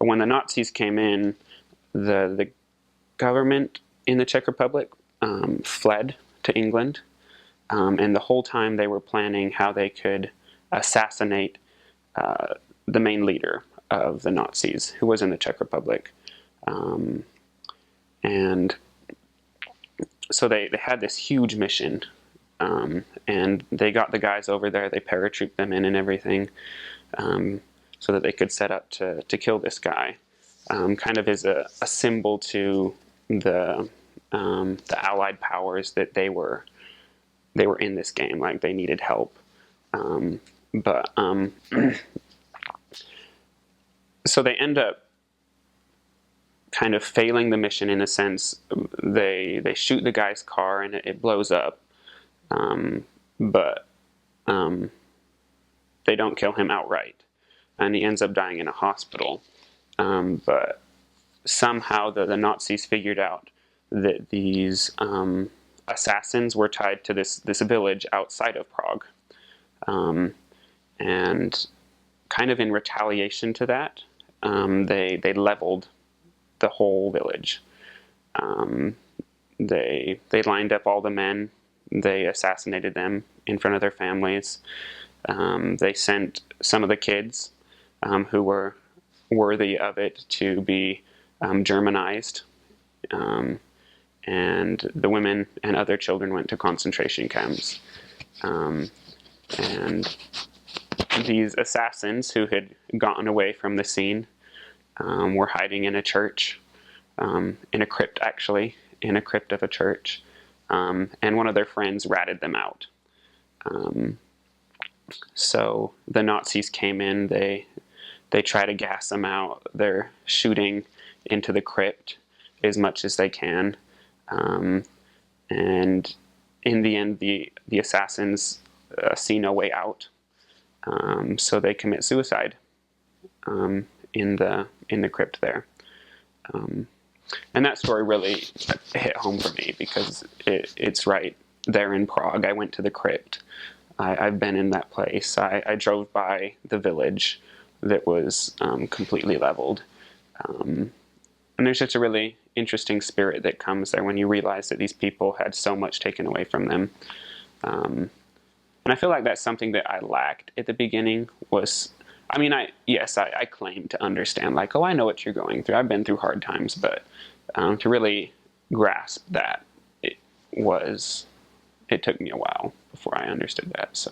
But when the Nazis came in, the government in the Czech Republic fled to England, and the whole time they were planning how they could assassinate the main leader of the Nazis, who was in the Czech Republic. And so they had this huge mission, and they got the guys over there, they paratrooped them in and everything, so that they could set up to kill this guy, kind of as a symbol to the Allied powers that they were in this game, like they needed help. But so they end up kind of failing the mission in a sense. They shoot the guy's car and it blows up, but they don't kill him outright, and he ends up dying in a hospital. But somehow the Nazis figured out that these assassins were tied to this village outside of Prague, and kind of in retaliation to that, they leveled the whole village. They lined up all the men. They assassinated them in front of their families. They sent some of the kids who were worthy of it to be Germanized, and the women and other children went to concentration camps. And these assassins who had gotten away from the scene were hiding in a church, in a crypt actually, in a crypt of a church, and one of their friends ratted them out. So the Nazis came in, they try to gas them out, they're shooting into the crypt as much as they can, and in the end the assassins see no way out, so they commit suicide in the crypt there. And that story really hit home for me because it's right there in Prague. I went to the crypt. I've been in that place. I drove by the village that was completely leveled. And there's just a really interesting spirit that comes there when you realize that these people had so much taken away from them. And I feel like that's something that I lacked at the beginning was, I mean, I claim to understand, like, oh, I know what you're going through. I've been through hard times, but to really grasp that, it took me a while before I understood that, so.